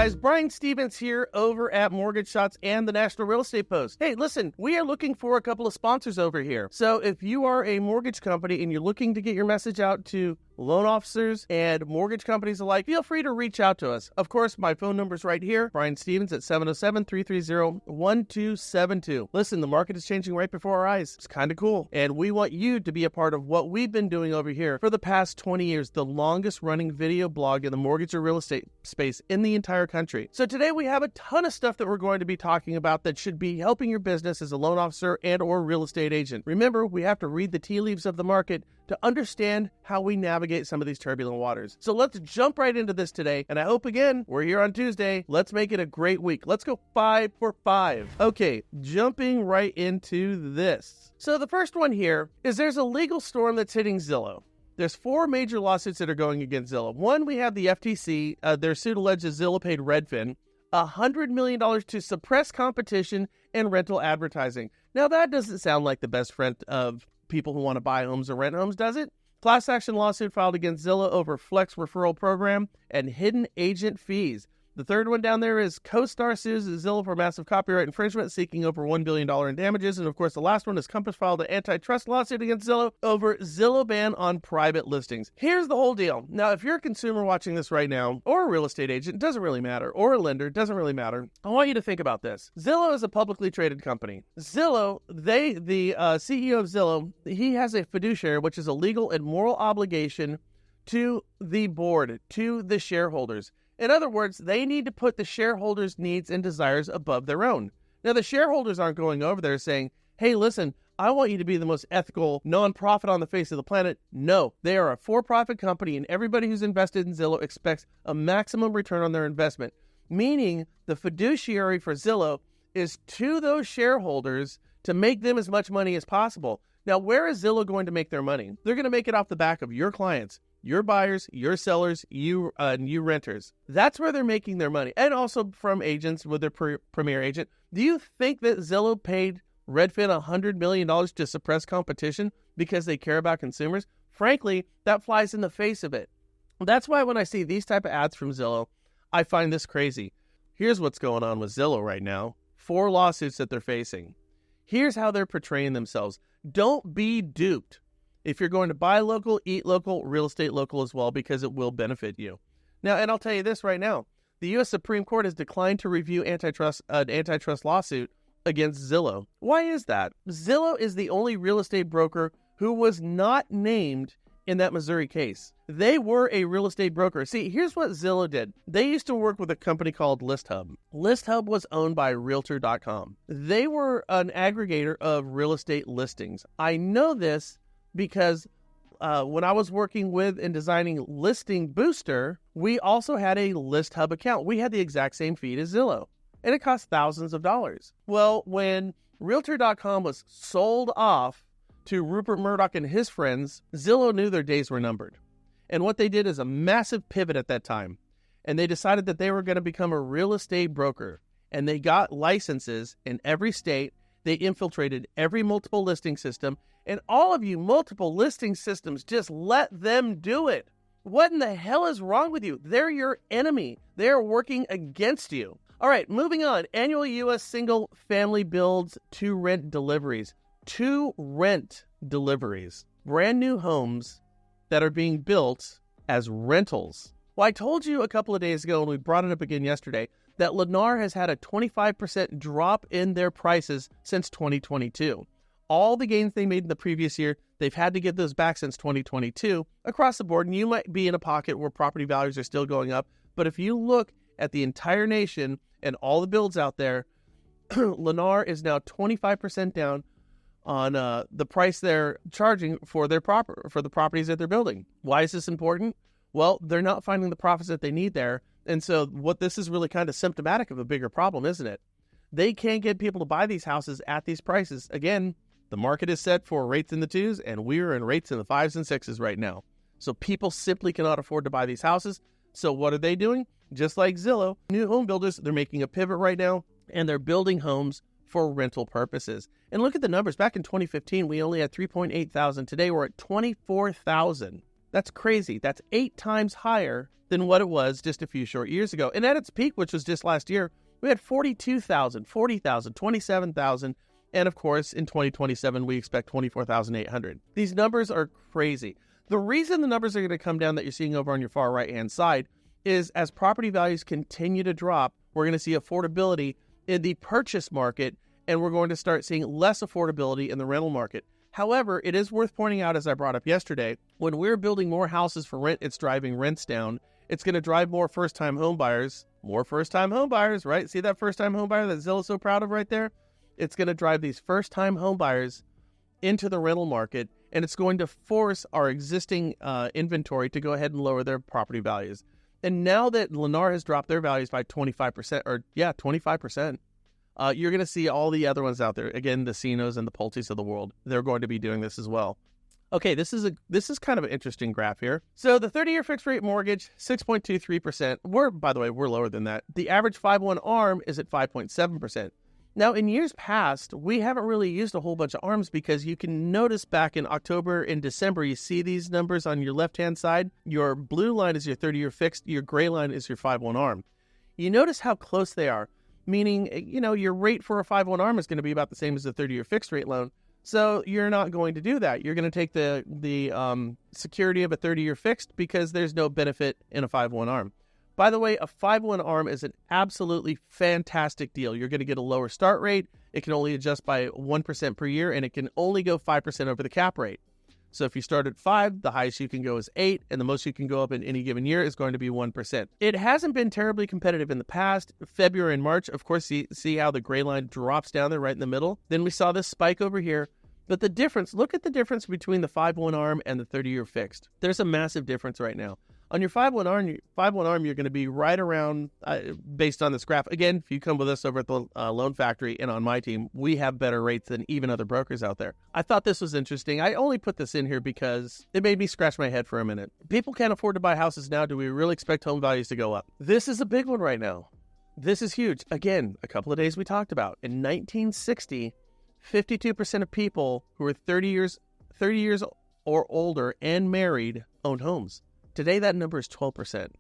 guys, Brian Stevens here over at Mortgage Shots and the National Real Estate Post. Hey, listen, we are looking for a couple of sponsors over here. So if you are a mortgage company and you're looking to get your message out to loan officers and mortgage companies alike, feel free to reach out to us. Of course, my phone number is right here, Brian Stevens at 707-330-1272. Listen, the market is changing right before our eyes. It's kind of cool. And we want you to be a part of what we've been doing over here for the past 20 years, the longest running video blog in the mortgage or real estate space in the entire country. So today we have a ton of stuff that we're going to be talking about that should be helping your business as a loan officer and or real estate agent. Remember, we have to read the tea leaves of the market to understand how we navigate some of these turbulent waters. So let's jump right into this today. And I hope, again, we're here on Tuesday. Let's make it a great week. Let's go 5 for 5. Okay, jumping right into this. So the first one here is there's a legal storm that's hitting Zillow. There's 4 major lawsuits that are going against Zillow. One, we have the FTC. Their suit alleges Zillow paid Redfin $100 million to suppress competition and rental advertising. Now, that doesn't sound like the best friend of people who want to buy homes or rent homes, does it? Class action lawsuit filed against Zillow over Flex referral program and hidden agent fees. The third one down there is CoStar sues Zillow for massive copyright infringement, seeking over $1 billion in damages. And of course, the last one is Compass filed an antitrust lawsuit against Zillow over Zillow ban on private listings. Here's the whole deal. Now, if you're a consumer watching this right now, or a real estate agent, doesn't really matter, or a lender, doesn't really matter, I want you to think about this. Zillow is a publicly traded company. Zillow, the CEO of Zillow, he has a fiduciary, which is a legal and moral obligation to the board, to the shareholders. In other words, they need to put the shareholders' needs and desires above their own. Now, the shareholders aren't going over there saying, hey, listen, I want you to be the most ethical nonprofit on the face of the planet. No, they are a for-profit company, and everybody who's invested in Zillow expects a maximum return on their investment, meaning the fiduciary for Zillow is to those shareholders to make them as much money as possible. Now, where is Zillow going to make their money? They're going to make it off the back of your clients, your buyers, your sellers, you renters. That's where they're making their money. And also from agents with their premier agent. Do you think that Zillow paid Redfin $100 million to suppress competition because they care about consumers? Frankly, that flies in the face of it. That's why when I see these type of ads from Zillow, I find this crazy. Here's what's going on with Zillow right now. 4 lawsuits that they're facing. Here's how they're portraying themselves. Don't be duped. If you're going to buy local, eat local, real estate local as well, because it will benefit you. Now, and I'll tell you this right now. The U.S. Supreme Court has declined to review an antitrust lawsuit against Zillow. Why is that? Zillow is the only real estate broker who was not named in that Missouri case. They were a real estate broker. See, here's what Zillow did. They used to work with a company called ListHub. ListHub was owned by Realtor.com. They were an aggregator of real estate listings. I know this because when I was working with and designing Listing Booster, we also had a ListHub account. We had the exact same feed as Zillow, and it cost thousands of dollars. Well, when Realtor.com was sold off to Rupert Murdoch and his friends, Zillow knew their days were numbered. And what they did is a massive pivot at that time. And they decided that they were going to become a real estate broker. And they got licenses in every state. They infiltrated every multiple listing system. And all of you multiple listing systems, just let them do it. What in the hell is wrong with you? They're your enemy. They're working against you. All right, moving on. Annual U.S. single family builds to rent deliveries. To rent deliveries. Brand new homes that are being built as rentals. Well, I told you a couple of days ago, and we brought it up again yesterday, that Lennar has had a 25% drop in their prices since 2022. All the gains they made in the previous year, they've had to get those back since 2022 across the board. And you might be in a pocket where property values are still going up. But if you look at the entire nation and all the builds out there, Lennar is now 25% down on the price they're charging for the properties that they're building. Why is this important? Well, they're not finding the profits that they need there. And so what this is really kind of symptomatic of a bigger problem, isn't it? They can't get people to buy these houses at these prices. Again, the market is set for rates in the 2s, and we're in rates in the 5s and 6s right now. So people simply cannot afford to buy these houses. So what are they doing? Just like Zillow, new home builders, they're making a pivot right now, and they're building homes for rental purposes. And look at the numbers. Back in 2015, we only had 3.8 thousand. Today, we're at 24,000. That's crazy. That's 8 times higher than what it was just a few short years ago. And at its peak, which was just last year, we had 42,000, 40,000, 27,000. And of course, in 2027, we expect 24,800. These numbers are crazy. The reason the numbers are going to come down that you're seeing over on your far right-hand side is as property values continue to drop, we're going to see affordability in the purchase market, and we're going to start seeing less affordability in the rental market. However, it is worth pointing out, as I brought up yesterday, when we're building more houses for rent, it's driving rents down. It's going to drive more first-time home buyers. More first-time home buyers, right? See that first-time home buyer that Zillow's so proud of right there? It's going to drive these first-time home buyers into the rental market, and it's going to force our existing inventory to go ahead and lower their property values. And now that Lennar has dropped their values by 25%, 25%, you're going to see all the other ones out there. Again, the Cinos and the Pultes of the world. They're going to be doing this as well. Okay, this is kind of an interesting graph here. So the 30-year fixed rate mortgage, 6.23%. We're lower than that. The average 5/1 ARM is at 5.7%. Now, in years past, we haven't really used a whole bunch of ARMs because you can notice back in October and December, you see these numbers on your left-hand side. Your blue line is your 30-year fixed. Your gray line is your 5/1 ARM. You notice how close they are, meaning, your rate for a 5/1 ARM is going to be about the same as a 30-year fixed rate loan. So you're not going to do that. You're going to take the security of a 30-year fixed because there's no benefit in a 5/1 ARM. By the way, a 5/1 ARM is an absolutely fantastic deal. You're going to get a lower start rate. It can only adjust by 1% per year, and it can only go 5% over the cap rate. So if you start at 5, the highest you can go is 8, and the most you can go up in any given year is going to be 1%. It hasn't been terribly competitive in the past. February and March, of course, see how the gray line drops down there right in the middle? Then we saw this spike over here. But the difference, look at the difference between the 5/1 ARM and the 30-year fixed. There's a massive difference right now. On your 5/1 ARM, you're going to be right around, based on this graph. Again, if you come with us over at the Loan Factory and on my team, we have better rates than even other brokers out there. I thought this was interesting. I only put this in here because it made me scratch my head for a minute. People can't afford to buy houses now. Do we really expect home values to go up? This is a big one right now. This is huge. Again, a couple of days we talked about. In 1960, 52% of people who were 30 years or older and married owned homes. Today, that number is 12%.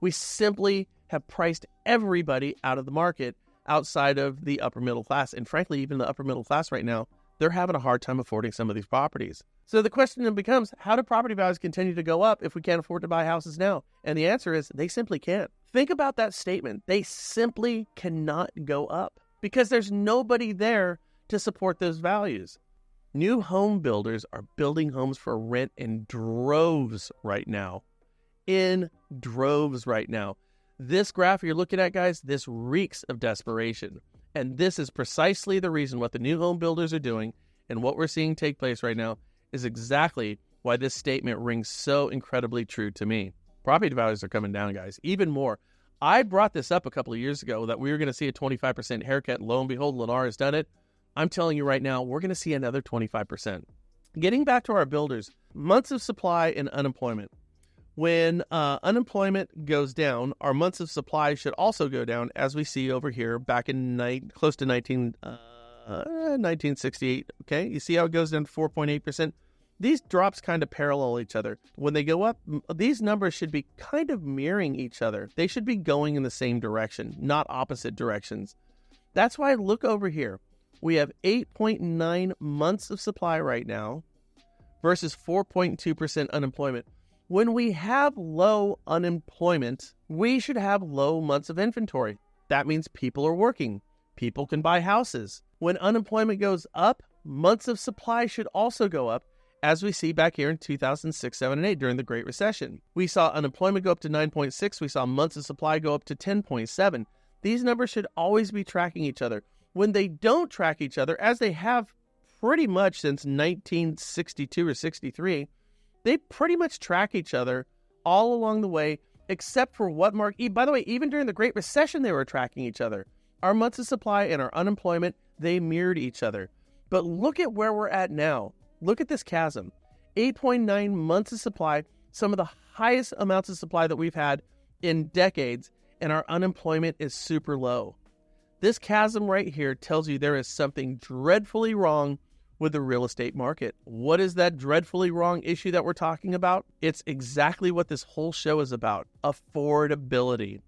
We simply have priced everybody out of the market outside of the upper middle class. And frankly, even the upper middle class right now, they're having a hard time affording some of these properties. So the question then becomes, how do property values continue to go up if we can't afford to buy houses now? And the answer is they simply can't. Think about that statement. They simply cannot go up because there's nobody there to support those values. New home builders are building homes for rent in droves right now. In droves right now. This graph you're looking at, guys, this reeks of desperation. And this is precisely the reason what the new home builders are doing and what we're seeing take place right now is exactly why this statement rings so incredibly true to me. Property values are coming down, guys, even more. I brought this up a couple of years ago that we were going to see a 25% haircut. Lo and behold, Lennar has done it. I'm telling you right now, we're going to see another 25%. Getting back to our builders, months of supply and unemployment. When unemployment goes down, our months of supply should also go down, as we see over here back in close to 1968. Okay, you see how it goes down to 4.8%? These drops kind of parallel each other. When they go up, these numbers should be kind of mirroring each other. They should be going in the same direction, not opposite directions. That's why look over here. We have 8.9 months of supply right now versus 4.2% unemployment. When we have low unemployment, we should have low months of inventory. That means people are working. People can buy houses. When unemployment goes up, months of supply should also go up, as we see back here in 2006, 7, and 8 during the Great Recession. We saw unemployment go up to 9.6. We saw months of supply go up to 10.7. These numbers should always be tracking each other. When they don't track each other, as they have pretty much since 1962 or 63, they pretty much track each other all along the way, except for what mark. By the way, even during the Great Recession, they were tracking each other. Our months of supply and our unemployment, they mirrored each other. But look at where we're at now. Look at this chasm. 8.9 months of supply, some of the highest amounts of supply that we've had in decades, and our unemployment is super low. This chasm right here tells you there is something dreadfully wrong with the real estate market. What is that dreadfully wrong issue that we're talking about? It's exactly what this whole show is about: affordability.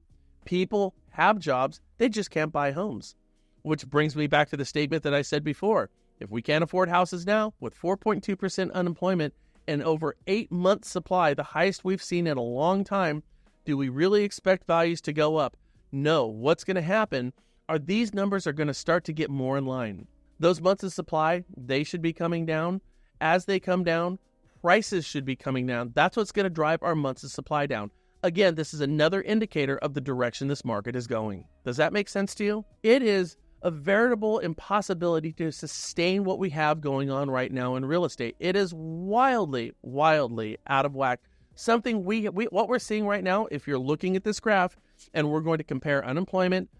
People have jobs, they just can't buy homes. Which brings me back to the statement that I said before. If we can't afford houses now, with 4.2% unemployment and over 8 months supply, the highest we've seen in a long time, do we really expect values to go up? No. What's going to happen are these numbers are going to start to get more in line. Those months of supply, they should be coming down. As they come down, prices should be coming down. That's what's going to drive our months of supply down. Again, this is another indicator of the direction this market is going. Does that make sense to you? It is a veritable impossibility to sustain what we have going on right now in real estate. It is wildly, wildly out of whack. Something what we're seeing right now, if you're looking at this graph and we're going to compare unemployment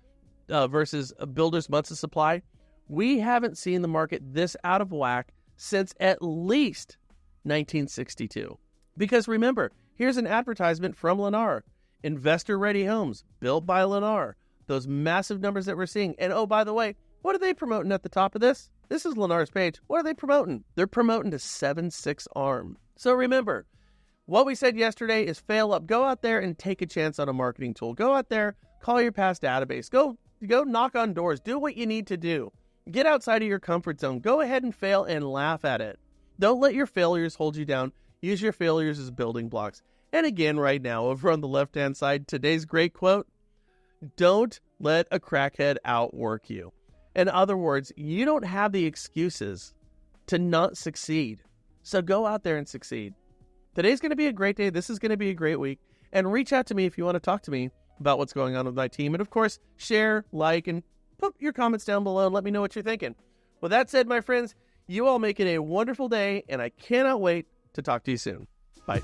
versus a builder's months of supply, we haven't seen the market this out of whack since at least 1962. Because remember, here's an advertisement from Lennar. Investor-ready homes built by Lennar. Those massive numbers that we're seeing. And oh, by the way, what are they promoting at the top of this? This is Lennar's page. What are they promoting? They're promoting a 7.6 ARM. So remember, what we said yesterday is fail up. Go out there and take a chance on a marketing tool. Go out there, call your past database. Go knock on doors. Do what you need to do. Get outside of your comfort zone. Go ahead and fail and laugh at it. Don't let your failures hold you down. Use your failures as building blocks. And again, right now, over on the left-hand side, today's great quote: don't let a crackhead outwork you. In other words, you don't have the excuses to not succeed. So go out there and succeed. Today's going to be a great day. This is going to be a great week. And reach out to me if you want to talk to me about what's going on with my team. And of course, share, like, and put your comments down below and let me know what you're thinking. With that said, my friends, you all make it a wonderful day, and I cannot wait to talk to you soon. Bye.